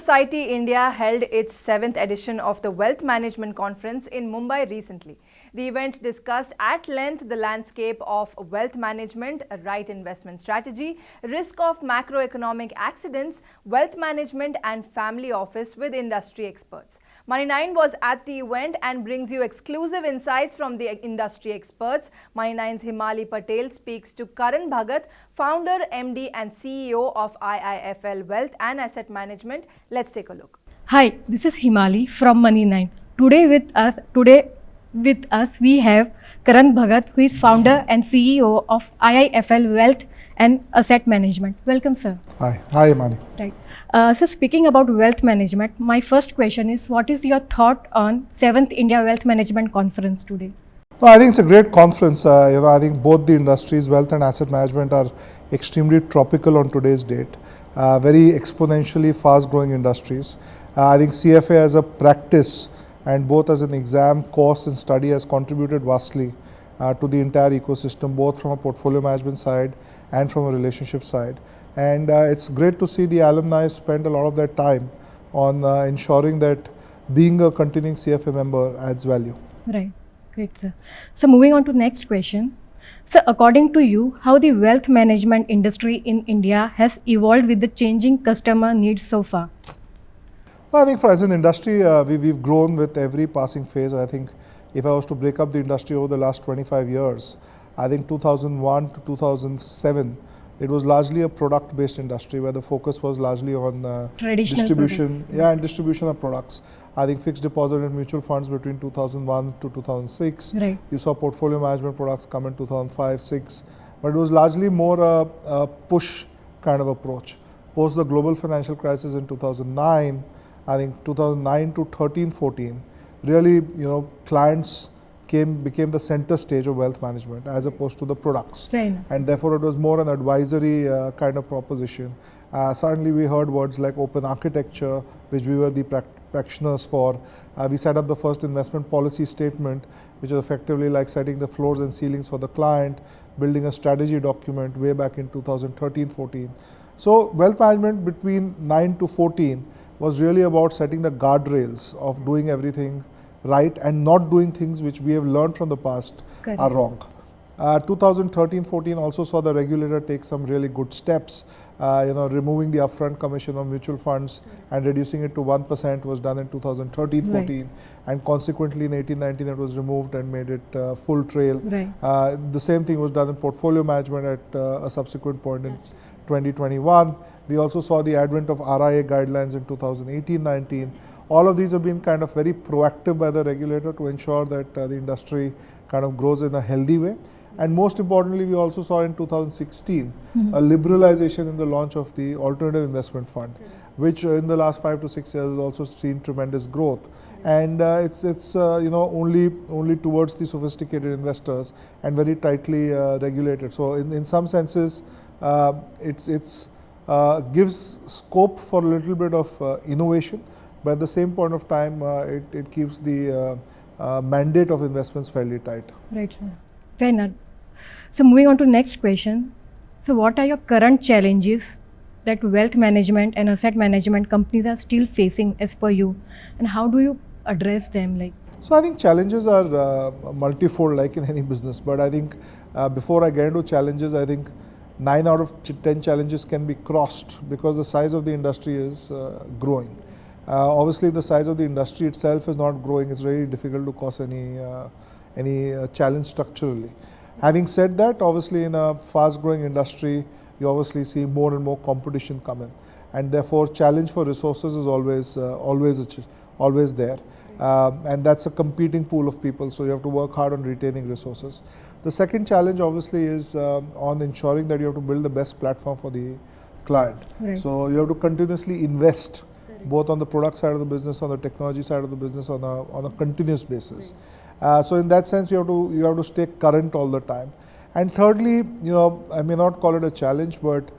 Society India held its 7th edition of the Wealth Management Conference in Mumbai recently. The event discussed at length the landscape of wealth management, right investment strategy, risk of macroeconomic accidents, wealth management and family office with industry experts. Money9 was at the event and brings you exclusive insights from the industry experts. Money9's Himali Patel speaks to Karan Bhagat, founder, MD and CEO of IIFL Wealth and Asset Management. Let's take a look. Hi, this is Himali from Money9. Today with us we have Karan Bhagat, who is founder and CEO of IIFL Wealth and Asset Management. Welcome, sir. Hi Himali. Right. So speaking about wealth management, my first question is, what is your thought on 7th India Wealth Management Conference today? I think it's a great conference. I think both the industries, wealth and asset management, are extremely topical on today's date. Very exponentially fast-growing industries. I think CFA as a practice and both as an exam, course and study has contributed vastly to the entire ecosystem, both from a portfolio management side and from a relationship side. And it's great to see the alumni spend a lot of their time on ensuring that being a continuing CFA member adds value. Right. Great, sir. So moving on to next question. So according to you, how the wealth management industry in India has evolved with the changing customer needs so far? Well, I think as an industry, we've grown with every passing phase. I think if I was to break up the industry over the last 25 years, I think 2001 to 2007, it was largely a product-based industry where the focus was largely on distribution, and distribution of products. I think fixed deposit and mutual funds between 2001 to 2006. Right. You saw portfolio management products come in 2005-06, but it was largely more a push kind of approach. Post the global financial crisis in 2009, I think 2009 to 13-14, really, clients became the center stage of wealth management as opposed to the products. And therefore it was more an advisory kind of proposition. Suddenly we heard words like open architecture, which we were the practitioners for. We set up the first investment policy statement, which is effectively like setting the floors and ceilings for the client, building a strategy document way back in 2013-14. So wealth management between 9 to 14 was really about setting the guardrails of doing everything right and not doing things which we have learned from the past are wrong. 2013-14 also saw the regulator take some really good steps. Removing the upfront commission on mutual funds and reducing it to 1% was done in 2013-14, and consequently in 18-19 it was removed and made it full trail. The same thing was done in portfolio management at a subsequent point in 2021. We also saw the advent of RIA guidelines in 2018-19. All of these have been kind of very proactive by the regulator to ensure that the industry kind of grows in a healthy way. And most importantly, we also saw in 2016 a liberalization in the launch of the alternative investment fund, which in the last 5 to 6 years has also seen tremendous growth. And it's only towards the sophisticated investors and very tightly regulated. So in some senses, it's gives scope for a little bit of innovation. But at the same point of time, it keeps the mandate of investments fairly tight. Right, sir. Fair enough. So moving on to next question. So what are your current challenges that wealth management and asset management companies are still facing as per you, and how do you address them? So I think challenges are multifold like in any business. But I think before I get into challenges, I think 9 out of 10 challenges can be crossed because the size of the industry is growing. Obviously, if the size of the industry itself is not growing, it's really difficult to cause any challenge structurally. Having said that, obviously in a fast-growing industry, you obviously see more and more competition come in, and therefore challenge for resources is always there, and that's a competing pool of people. So you have to work hard on retaining resources. The second challenge, obviously, is on ensuring that you have to build the best platform for the client. So you have to continuously invest, both on the product side of the business, on the technology side of the business, on a continuous basis. So in that sense, you have to stay current all the time. And thirdly, I may not call it a challenge, but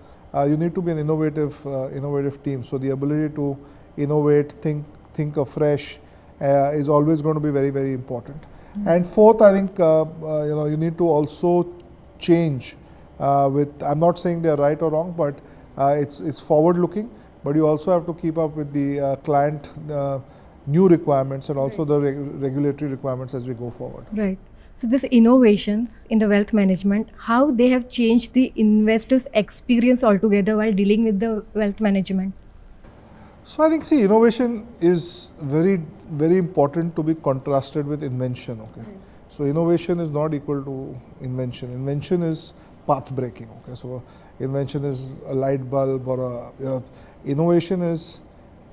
you need to be an innovative team. So the ability to innovate, think afresh, is always going to be very, very important. And fourth, I think you need to also change. I'm not saying they're right or wrong, but it's forward-looking. but you also have to keep up with the client new requirements and also the regulatory requirements as we go forward. Right. So this innovations in the wealth management, how they have changed the investors' experience altogether while dealing with the wealth management? So I think, see, innovation is very, very important to be contrasted with invention. Okay, so innovation is not equal to invention. Invention is path breaking. Okay, so invention is a light bulb, or innovation is,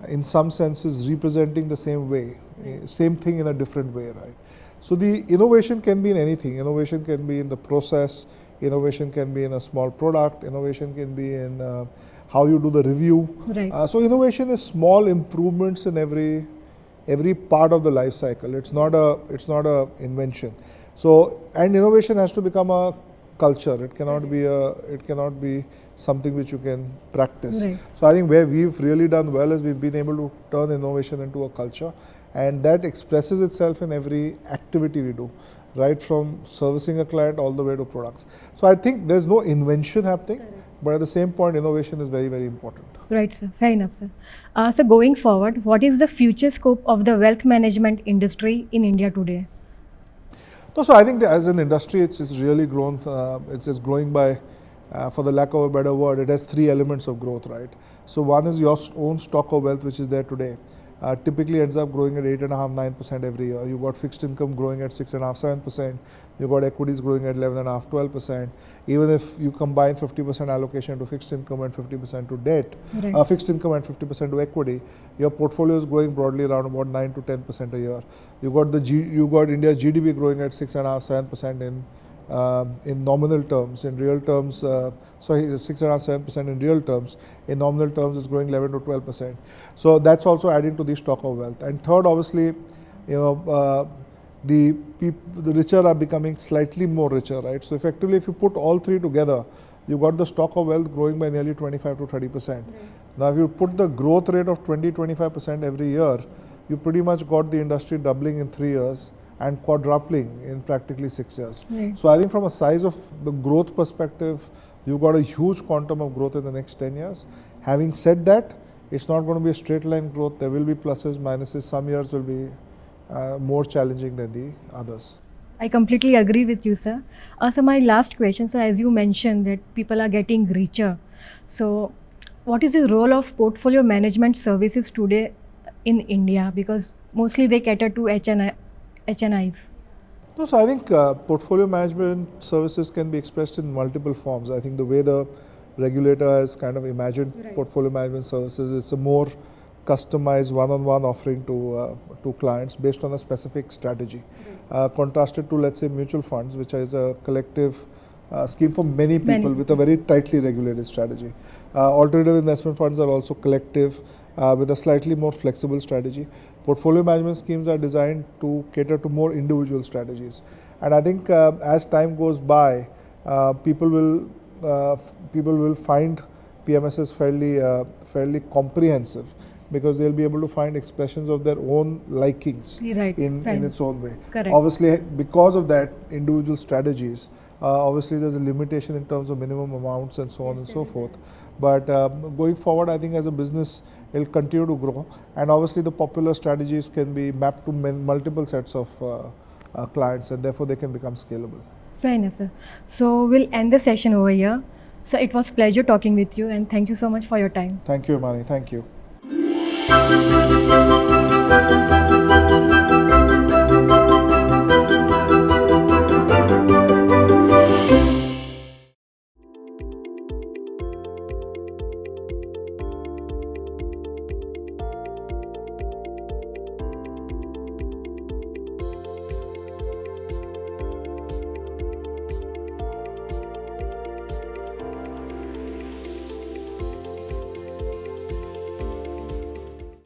in some senses, representing the same way, same thing in a different way, right? So the innovation can be in anything. Innovation can be in the process. Innovation can be in a small product. Innovation can be in how you do the review. Right. So innovation is small improvements in every part of the life cycle. It's not a invention. So, and innovation has to become a culture. It cannot be something which you can practice. Right. So I think where we've really done well is we've been able to turn innovation into a culture, and that expresses itself in every activity we do, right from servicing a client all the way to products. So I think there's no invention happening, but at the same point, innovation is very, very important. Right, sir. Fair enough, sir. So going forward, what is the future scope of the wealth management industry in India today? No, so I think that as an industry, it's really grown. It's growing by, for the lack of a better word, it has three elements of growth, right? So one is your own stock of wealth, which is there today. Typically ends up growing at 8.5–9% every year. You've got fixed income growing at 6.5–7%. You've got equities growing at 11.5–12%. Even if you combine 50% allocation to fixed income and 50% to debt, Right. fixed income and 50% to equity, your portfolio is growing broadly around about 9–10% a year. You got India's GDP growing at 6.5–7% in nominal terms. In real terms, 6.5–7% in real terms. In nominal terms, it's growing 11–12%. So that's also adding to the stock of wealth. And third, obviously, the richer are becoming slightly more richer, right? So effectively, if you put all three together, you got the stock of wealth growing by nearly 25–30%. Right. Now, if you put the growth rate of 20–25% every year, you pretty much got the industry doubling in 3 years and quadrupling in practically 6 years. Right. So I think from a size of the growth perspective, you've got a huge quantum of growth in the next 10 years. Having said that, it's not going to be a straight line growth. There will be pluses, minuses. Some years will be more challenging than the others. I completely agree with you, sir. So my last question, so as you mentioned that people are getting richer. So what is the role of portfolio management services today in India? Because mostly they cater to HNIs. No, so I think portfolio management services can be expressed in multiple forms. I think the way the regulator has kind of imagined portfolio management services, it's a more customized one-on-one offering to clients based on a specific strategy. Contrasted to, let's say, mutual funds, which is a collective scheme for many people with a very tightly regulated strategy. Alternative investment funds are also collective with a slightly more flexible strategy. Portfolio management schemes are designed to cater to more individual strategies. And I think as time goes by, people will find PMSs fairly comprehensive, because they'll be able to find expressions of their own likings in its own way. Correct. Obviously, because of that, individual strategies, obviously there's a limitation in terms of minimum amounts and so on and so forth. But going forward, I think as a business, it'll continue to grow. And obviously the popular strategies can be mapped to multiple sets of clients, and therefore they can become scalable. Fair enough, sir. So we'll end the session over here. So it was a pleasure talking with you, and thank you so much for your time. Thank you, Mani. Thank you.